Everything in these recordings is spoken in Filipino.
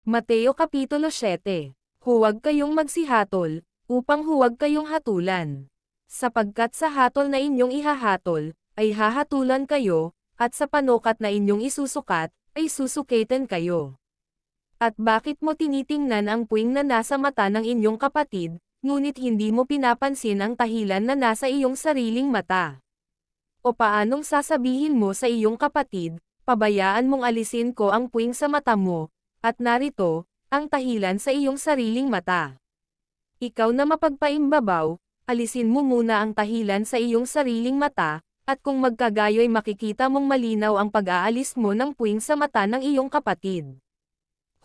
Mateo Kapitulo 7. Huwag kayong magsihatol, upang huwag kayong hatulan. Sapagkat sa hatol na inyong ihahatol, ay hahatulan kayo, at sa panukat na inyong isusukat, ay susukitan kayo. At bakit mo tinitingnan ang puwing na nasa mata ng inyong kapatid, ngunit hindi mo pinapansin ang tahilan na nasa iyong sariling mata? O paanong sasabihin mo sa iyong kapatid, pabayaan mong alisin ko ang puwing sa mata mo, at narito, ang tahilan sa iyong sariling mata. Ikaw na mapagpaimbabaw, alisin mo muna ang tahilan sa iyong sariling mata, at kung magkagayo'y makikita mong malinaw ang pag-aalis mo ng puwing sa mata ng iyong kapatid.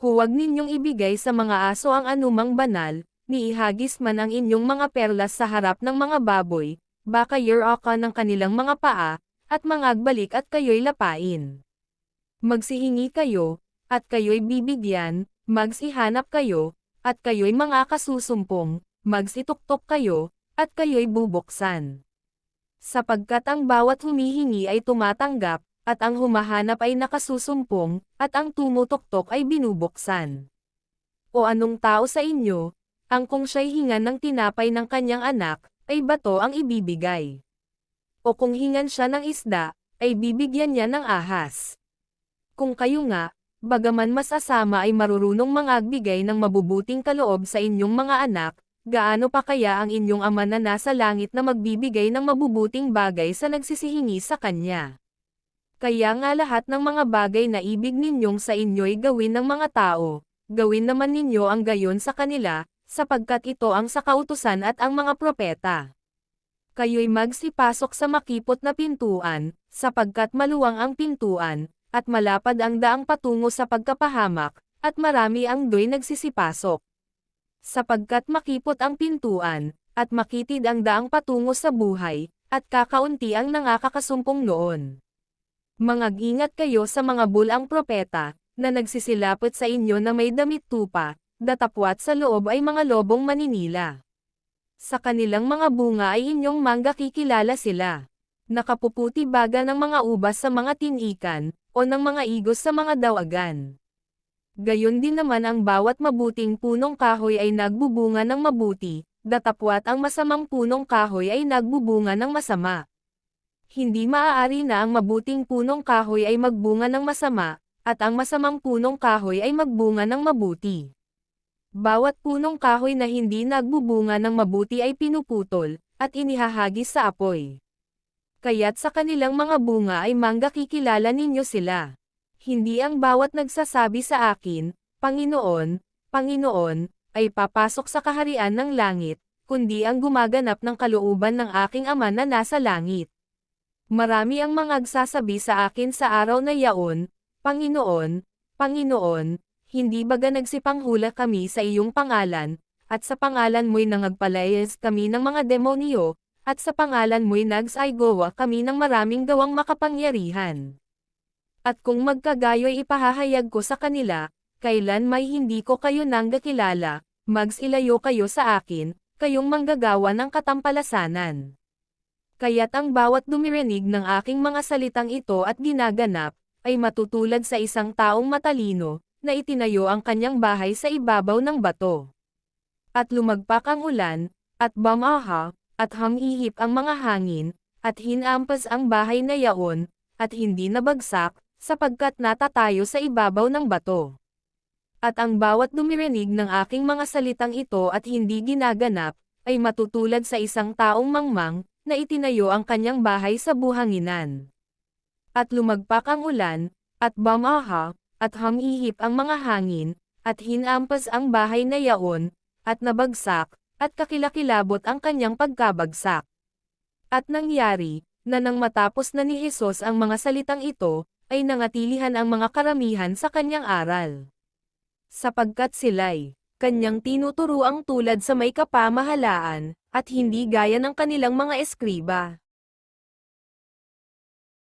Huwag ninyong ibigay sa mga aso ang anumang banal, ni ihagis man ang inyong mga perlas sa harap ng mga baboy, baka yurakan ng kanilang mga paa, at mangagbalik at kayo'y lapain. Magsihingi kayo, at kayo'y bibigyan, magsihanap kayo, at kayo'y mga kasusumpong, magsituktok kayo, at kayo'y bubuksan. Sapagkat ang bawat humihingi ay tumatanggap, at ang humahanap ay nakasusumpong, at ang tumutoktok ay binubuksan. O anong tao sa inyo, ang kung siya'y hingan ng tinapay ng kanyang anak, ay bato ang ibibigay? O kung hingan siya ng isda, ay bibigyan niya ng ahas? Kung kayo nga, bagaman masasama ay marurunong mangagbigay ng mabubuting kaloob sa inyong mga anak, gaano pa kaya ang inyong Ama na nasa langit na magbibigay ng mabubuting bagay sa nagsisihingi sa Kanya? Kaya nga lahat ng mga bagay na ibig ninyong sa inyo'y gawin ng mga tao, gawin naman ninyo ang gayon sa kanila, sapagkat ito ang sa kautusan at ang mga propeta. Kayo'y magsipasok sa makipot na pintuan, sapagkat maluwang ang pintuan, at malapad ang daang patungo sa pagkapahamak, at marami ang do'y nagsisipasok. Sapagkat makipot ang pintuan, at makitid ang daang patungo sa buhay, at kakaunti ang nakakasumpong noon. Mag-ingat kayo sa mga bulang propeta, na nagsisilapot sa inyo na may damit tupa, datapwat sa loob ay mga lobong maninila. Sa kanilang mga bunga ay inyong manggakikilala sila. Nakapuputi baga ng mga ubas sa mga tinikan, o ng mga igos sa mga dawagan. Gayon din naman ang bawat mabuting punong kahoy ay nagbubunga ng mabuti, datapwat ang masamang punong kahoy ay nagbubunga ng masama. Hindi maaari na ang mabuting punong kahoy ay magbunga ng masama, at ang masamang punong kahoy ay magbunga ng mabuti. Bawat punong kahoy na hindi nagbubunga ng mabuti ay pinuputol, at inihahagis sa apoy. Kaya't sa kanilang mga bunga ay manggakikilala ninyo sila. Hindi ang bawat nagsasabi sa akin, Panginoon, Panginoon, ay papasok sa kaharian ng langit, kundi ang gumaganap ng kalooban ng aking Ama na nasa langit. Marami ang mga nagsasabi sa akin sa araw na yaon, Panginoon, Panginoon, hindi baga nagsipanghula kami sa iyong pangalan, at sa pangalan mo'y nangagpalayas kami ng mga demonyo, at sa pangalan mo'y nagsaygawa kami ng maraming gawang makapangyarihan. At kung magkagayo'y ipahahayag ko sa kanila, kailan may hindi ko kayo nanggakilala, magsilayo kayo sa akin, kayong manggagawa ng katampalasanan. Kaya't ang bawat dumirinig ng aking mga salitang ito at ginaganap, ay matutulad sa isang taong matalino, na itinayo ang kanyang bahay sa ibabaw ng bato. At lumagpak ang ulan, at bamaha, at hamihip ang mga hangin, at hinampas ang bahay na yaon, at hindi nabagsak, sapagkat natatayo sa ibabaw ng bato. At ang bawat dumirinig ng aking mga salitang ito at hindi ginaganap, ay matutulad sa isang taong mangmang, na itinayo ang kanyang bahay sa buhanginan. At lumagpak ang ulan, at bamaha, at hamihip ang mga hangin, at hinampas ang bahay na yaon, at nabagsak, at kakilakilabot ang kanyang pagkabagsak. At nangyari, na nang matapos na ni Jesus ang mga salitang ito, ay nangatilihan ang mga karamihan sa kanyang aral. Sapagkat sila'y kanyang tinuturuang tulad sa may kapamahalaan, at hindi gaya ng kanilang mga eskriba.